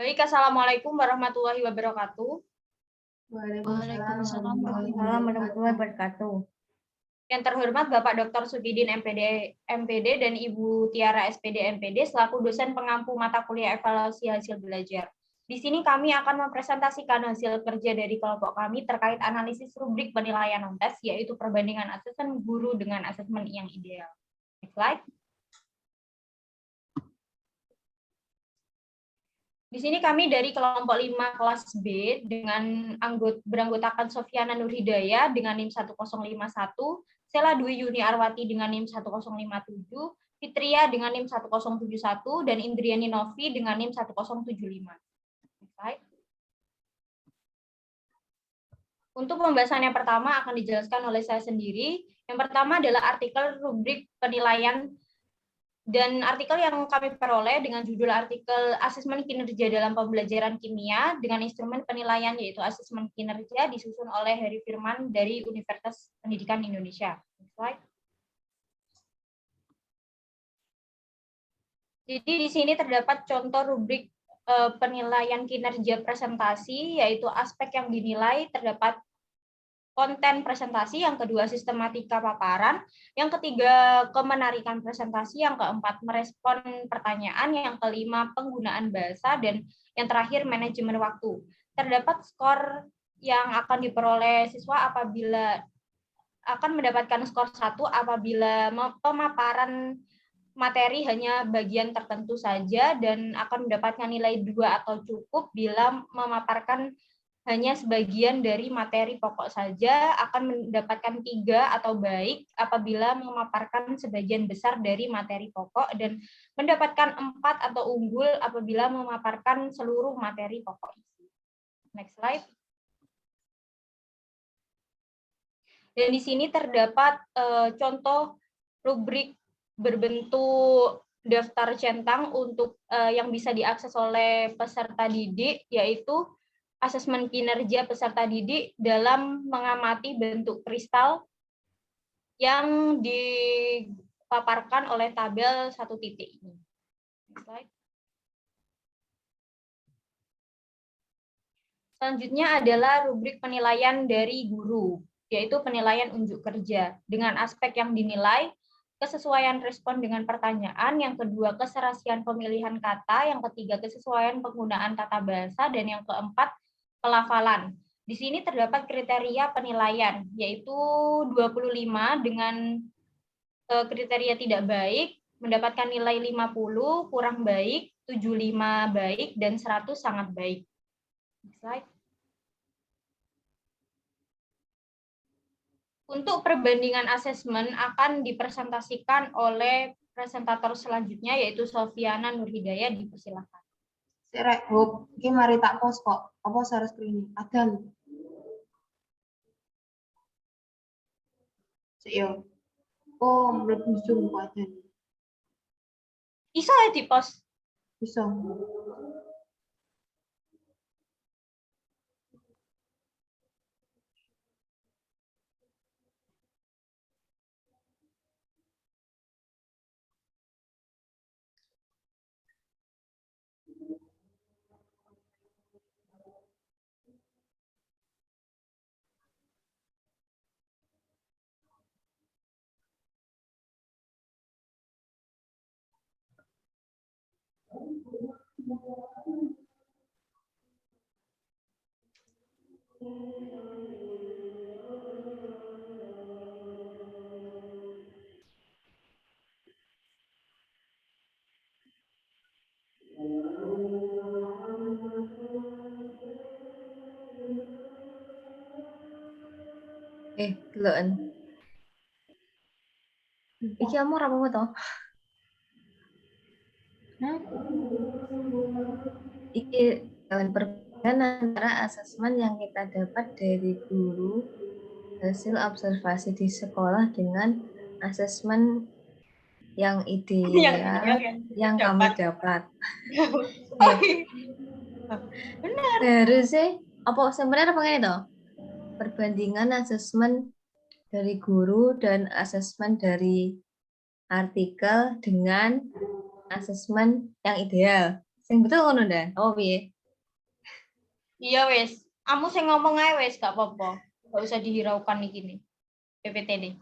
Baik, Assalamualaikum warahmatullahi wabarakatuh. Waalaikumsalam warahmatullahi wabarakatuh. Yang terhormat Bapak Dr. Sukidin MPD dan Ibu Tiara SPD MPD selaku dosen pengampu mata kuliah evaluasi hasil belajar. Di sini kami akan mempresentasikan hasil kerja dari kelompok kami terkait analisis rubrik penilaian non-tes, yaitu perbandingan asesmen guru dengan asesmen yang ideal. Next slide. Di sini kami dari kelompok 5 kelas B dengan beranggotakan Sofiana Nurhidayah dengan NIM 1051, Sela Dwi Yuni Arwati dengan NIM 1057, Fitria dengan NIM 1071, dan Indriani Novi dengan NIM 1075. Untuk pembahasan yang pertama akan dijelaskan oleh saya sendiri. Yang pertama adalah artikel rubrik penilaian. Dan artikel yang kami peroleh dengan judul artikel Asesmen Kinerja dalam Pembelajaran Kimia dengan instrumen penilaian yaitu asesmen kinerja disusun oleh Heri Firman dari Universitas Pendidikan Indonesia. Slide. Jadi di sini terdapat contoh rubrik penilaian kinerja presentasi, yaitu aspek yang dinilai terdapat konten presentasi, yang kedua sistematika paparan, yang ketiga kemenarikan presentasi, yang keempat merespon pertanyaan, yang kelima penggunaan bahasa, dan yang terakhir manajemen waktu. Terdapat skor yang akan diperoleh siswa apabila akan mendapatkan skor 1 apabila pemaparan materi hanya bagian tertentu saja, dan akan mendapatkan nilai 2 atau cukup bila memaparkan hanya sebagian dari materi pokok saja, akan mendapatkan 3 atau baik apabila memaparkan sebagian besar dari materi pokok, dan mendapatkan 4 atau unggul apabila memaparkan seluruh materi pokok. Next slide. Dan di sini terdapat contoh rubrik berbentuk daftar centang untuk yang bisa diakses oleh peserta didik, yaitu asesmen kinerja peserta didik dalam mengamati bentuk kristal yang dipaparkan oleh tabel 1 titik ini. Selanjutnya adalah rubrik penilaian dari guru, yaitu penilaian unjuk kerja dengan aspek yang dinilai kesesuaian respon dengan pertanyaan, yang kedua keserasian pemilihan kata, yang ketiga kesesuaian penggunaan tata bahasa, dan yang keempat pelafalan. Di sini terdapat kriteria penilaian, yaitu 25 dengan kriteria tidak baik, mendapatkan nilai 50, kurang baik, 75 baik, dan 100 sangat baik. Slide. Untuk perbandingan asesmen akan dipresentasikan oleh presentator selanjutnya, yaitu Sofiana Nurhidayah. Dipersilakan. Sirek, Bu, iki mari tak pos kok. Apa share screen? Adan. Sik yo. Oh, mlebu Zoom kok adan. Bisa ya di pos? Bisa. Deloken. Iki kamu rapopo to? Iki perbedaan antara asesmen yang kita dapat dari guru hasil observasi di sekolah dengan asesmen yang ideal yang kami dapat. Benar. Harusnya apa sebenarnya apa itu? Perbandingan asesmen dari guru dan asesmen dari artikel dengan asesmen yang ideal. Sing betul ngono ndak? Oh piye? Iya wes, kamu sing ngomong ae wes gak apa-apa. Gak usah dihiraukan nih gini. PPT nih.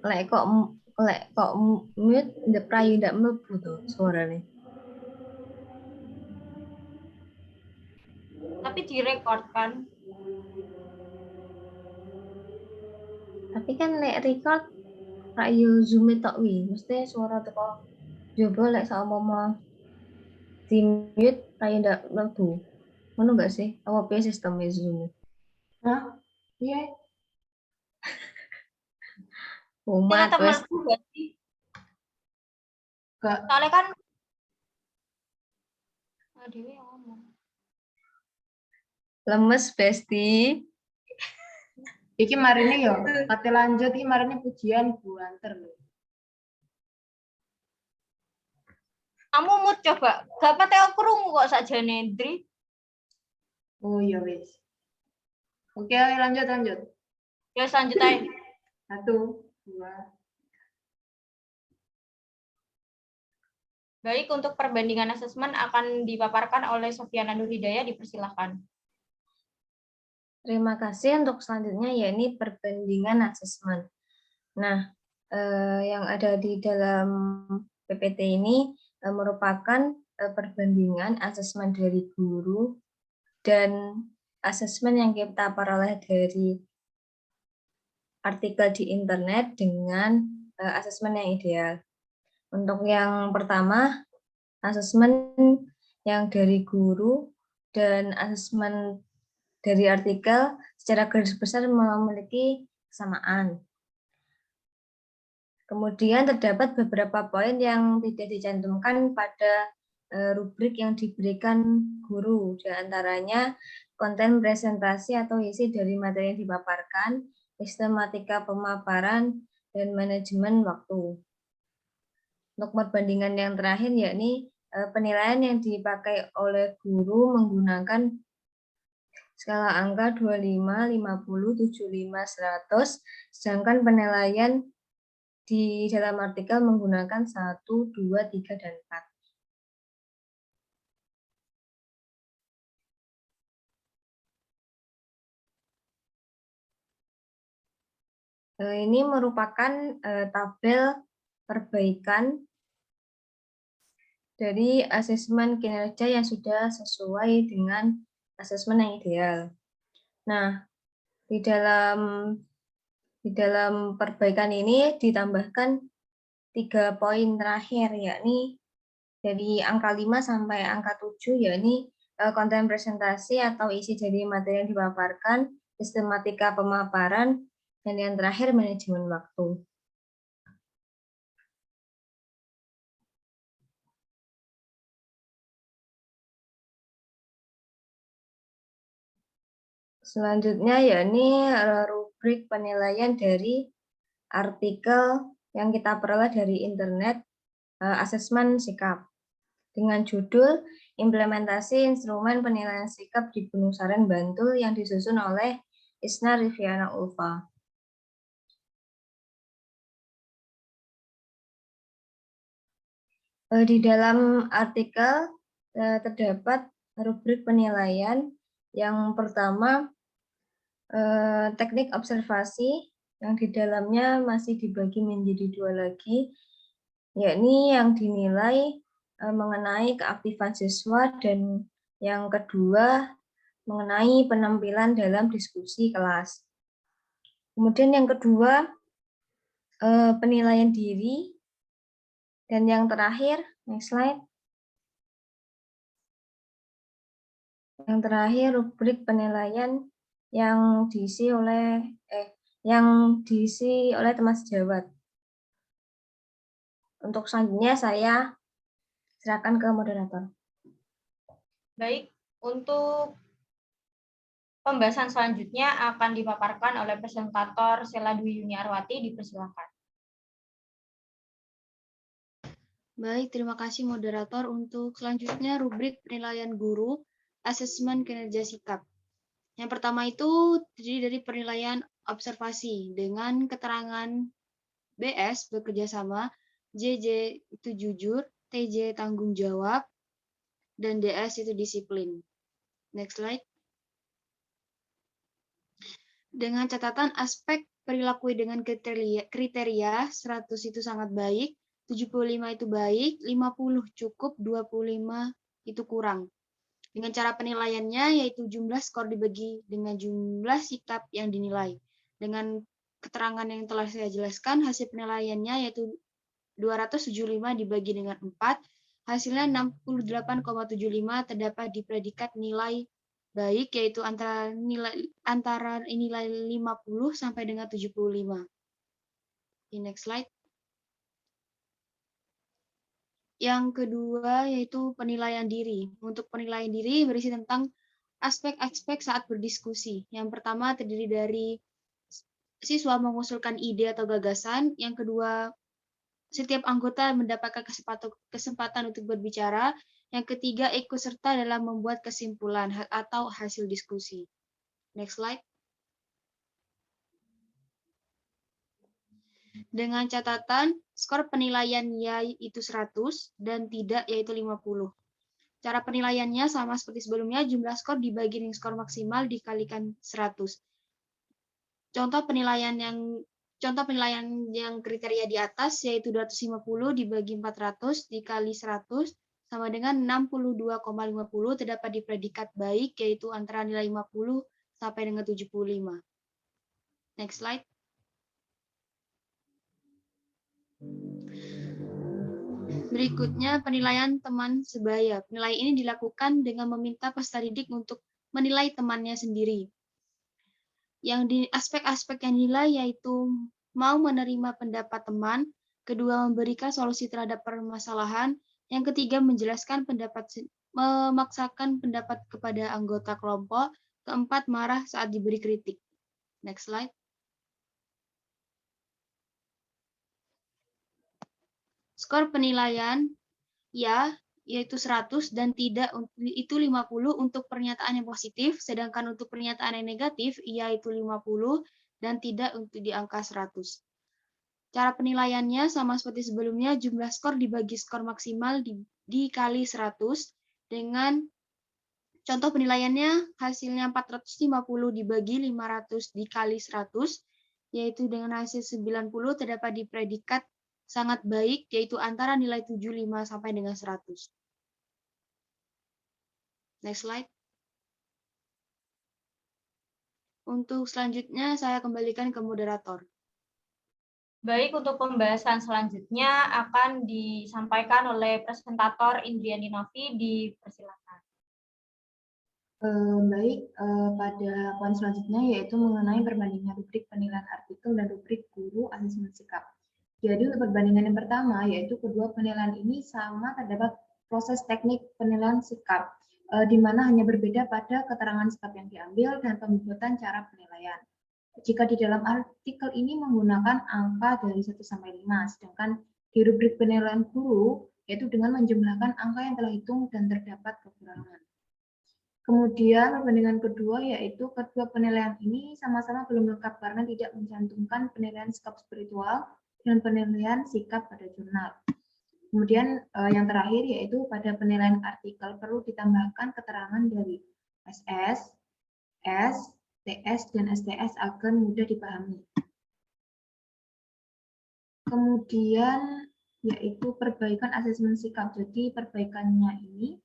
Lek kok mute ndak prayu ndak mlebu to suarane. Tapi direkord kan. Tapi kan lek record prayu zoom tok wi, mesti suara teko coba lek saumpama di mute prayu ndak mlebu. Ngono enggak sih? Apa piye sistemnya zoom? Hah? Iya. Kita Umat wes mlebu gak sih? Gak. Soalnya kan Dewi yang ngomong. lemes besti. Iki marine yo, kate lanjut iki marine pujian buanter lho. Kamu mood coba. Gak pate krungu kok sakjane, Dri. Oh iya wis. Oke, ayo lanjut. Ya lanjut aja. 1, 2. Baik, untuk perbandingan asesmen akan dipaparkan oleh Sofiana Nurhidayah, dipersilahkan. Terima kasih untuk selanjutnya yakni perbandingan asesmen. Nah, yang ada di dalam PPT ini merupakan perbandingan asesmen dari guru dan asesmen yang kita peroleh dari artikel di internet dengan asesmen yang ideal. Untuk yang pertama, asesmen yang dari guru dan asesmen dari artikel secara garis besar memiliki kesamaan. Kemudian terdapat beberapa poin yang tidak dicantumkan pada rubrik yang diberikan guru, di antaranya konten presentasi atau isi dari materi yang dipaparkan, sistematika pemaparan, dan manajemen waktu. Untuk perbandingan yang terakhir yakni penilaian yang dipakai oleh guru menggunakan skala angka 25, 50, 75, 100, sedangkan penilaian di dalam artikel menggunakan 1, 2, 3, dan 4. Ini merupakan tabel perbaikan dari asesmen kinerja yang sudah sesuai dengan asesmen yang ideal. Nah, di dalam perbaikan ini ditambahkan 3 poin terakhir, yakni dari angka 5 sampai angka 7, yakni konten presentasi atau isi dari materi yang dipaparkan, sistematika pemaparan, dan yang terakhir manajemen waktu. Selanjutnya yakni rubrik penilaian dari artikel yang kita peroleh dari internet, asesmen sikap, dengan judul Implementasi Instrumen Penilaian Sikap di Gunung Saren, Bantul, yang disusun oleh Isna Riviana Ulfa. Di dalam artikel terdapat rubrik penilaian. Yang pertama, teknik observasi, yang di dalamnya masih dibagi menjadi 2 lagi, yakni yang dinilai mengenai keaktifan siswa dan yang kedua mengenai penampilan dalam diskusi kelas. Kemudian yang kedua penilaian diri, dan yang terakhir, next slide. Yang terakhir rubrik penilaian yang diisi oleh teman sejawat. Untuk selanjutnya saya serahkan ke moderator. Baik, untuk Pembahasan selanjutnya akan dipaparkan oleh presentator Sela Dwi Yuniarwati, dipersilakan. Baik, terima kasih moderator. Untuk selanjutnya rubrik penilaian guru, asesmen kinerja sikap. Yang pertama itu terdiri dari penilaian observasi dengan keterangan BS bekerja sama, JJ itu jujur, TJ tanggung jawab, dan DS itu disiplin. Next slide. Dengan catatan aspek perilaku dengan kriteria 100 itu sangat baik, 75 itu baik, 50 cukup, 25 itu kurang. Dengan cara penilaiannya yaitu jumlah skor dibagi dengan jumlah sikap yang dinilai. Dengan keterangan yang telah saya jelaskan, hasil penilaiannya yaitu 275 dibagi dengan 4, hasilnya 68,75 terdapat di predikat nilai baik, yaitu antara nilai 50 sampai dengan 75. Di next slide. Yang kedua yaitu penilaian diri. Untuk penilaian diri berisi tentang aspek-aspek saat berdiskusi. Yang pertama terdiri dari siswa mengusulkan ide atau gagasan. Yang kedua, setiap anggota mendapatkan kesempatan untuk berbicara. Yang ketiga, ikut serta dalam membuat kesimpulan atau hasil diskusi. Next slide. Dengan catatan, skor penilaian ya itu 100 dan tidak yaitu 50. Cara penilaiannya sama seperti sebelumnya, jumlah skor dibagi dengan skor maksimal dikalikan 100. Contoh penilaian yang kriteria di atas yaitu 250 dibagi 400 dikali 100 sama dengan 62,50 terdapat di predikat baik yaitu antara nilai 50 sampai dengan 75. Next slide. Berikutnya penilaian teman sebaya. Penilaian ini dilakukan dengan meminta peserta didik untuk menilai temannya sendiri. Yang di aspek-aspek yang dinilai yaitu mau menerima pendapat teman, kedua memberikan solusi terhadap permasalahan, yang ketiga menjelaskan pendapat, memaksakan pendapat kepada anggota kelompok, keempat marah saat diberi kritik. Next slide. Skor penilaian ya yaitu 100 dan tidak itu 50 untuk pernyataan yang positif, sedangkan untuk pernyataan yang negatif ia itu 50 dan tidak untuk di angka 100. Cara penilaiannya sama seperti sebelumnya, jumlah skor dibagi skor maksimal dikali 100 dengan contoh penilaiannya hasilnya 450 dibagi 500 dikali 100 yaitu dengan hasil 90 terdapat di predikat sangat baik, yaitu antara nilai 75 sampai dengan 100. Next slide. Untuk selanjutnya, saya kembalikan ke moderator. Baik, untuk pembahasan selanjutnya akan disampaikan oleh presentator Indriani Novi, dipersilakan. Baik, pada poin selanjutnya yaitu mengenai perbandingan rubrik penilaian artikel dan rubrik guru asesmen sikap. Jadi untuk perbandingan yang pertama yaitu kedua penilaian ini sama terdapat proses teknik penilaian sikap, di mana hanya berbeda pada keterangan sikap yang diambil dan pembuatan cara penilaian. Jika di dalam artikel ini menggunakan angka dari 1 sampai 5, sedangkan di rubrik penilaian guru yaitu dengan menjumlahkan angka yang telah hitung dan terdapat kekurangan. Kemudian perbandingan kedua yaitu kedua penilaian ini sama-sama belum lengkap karena tidak mencantumkan penilaian sikap spiritual dan penilaian sikap pada jurnal. Kemudian yang terakhir yaitu pada penilaian artikel perlu ditambahkan keterangan dari SS, S, TS, dan STS agar mudah dipahami. Kemudian yaitu perbaikan asesmen sikap. Jadi perbaikannya ini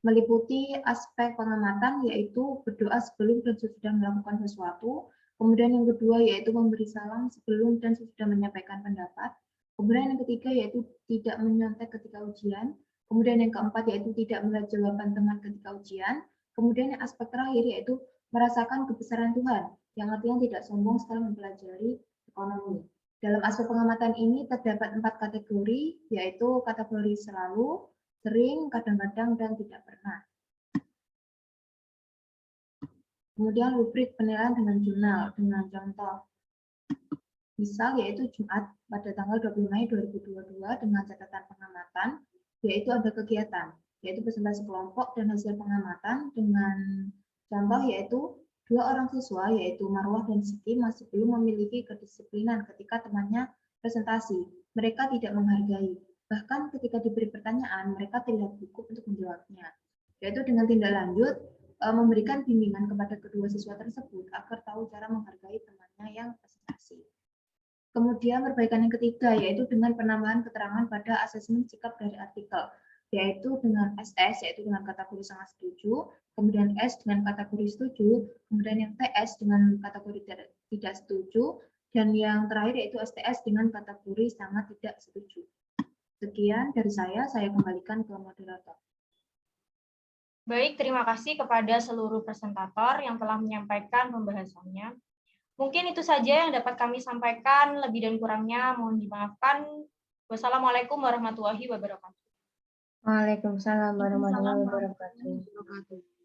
meliputi aspek pengamatan yaitu berdoa sebelum dan sesudah melakukan sesuatu. Kemudian yang kedua yaitu memberi salam sebelum dan sesudah menyampaikan pendapat. Kemudian yang ketiga yaitu tidak menyontek ketika ujian. Kemudian yang keempat yaitu tidak melihat jawaban teman ketika ujian. Kemudian yang aspek terakhir yaitu merasakan kebesaran Tuhan, yang artinya tidak sombong setelah mempelajari ekonomi. Dalam aspek pengamatan ini terdapat 4 kategori, yaitu kategori selalu, sering, kadang-kadang, dan tidak pernah. Kemudian rubrik penilaian dengan jurnal, dengan contoh. Misal yaitu Jumat pada tanggal 20 Mei 2022 dengan catatan pengamatan, yaitu ada kegiatan, yaitu presentasi kelompok dan hasil pengamatan dengan contoh yaitu 2 orang siswa yaitu Marwah dan Siti masih belum memiliki kedisiplinan ketika temannya presentasi. Mereka tidak menghargai. Bahkan ketika diberi pertanyaan, mereka tidak gugup untuk menjawabnya. Yaitu dengan tindak lanjut, memberikan bimbingan kepada kedua siswa tersebut agar tahu cara menghargai temannya yang presentasi. Kemudian perbaikan yang ketiga yaitu dengan penambahan keterangan pada asesmen sikap dari artikel, yaitu dengan SS yaitu dengan kategori sangat setuju, kemudian S dengan kategori setuju, kemudian yang TS dengan kategori tidak setuju, dan yang terakhir yaitu STS dengan kategori sangat tidak setuju. Sekian dari saya kembalikan ke moderator. Baik, terima kasih kepada seluruh presentator yang telah menyampaikan pembahasannya. Mungkin itu saja yang dapat kami sampaikan, lebih dan kurangnya mohon dimaafkan. Wassalamualaikum warahmatullahi wabarakatuh. Waalaikumsalam warahmatullahi wabarakatuh. Wabarakatuh.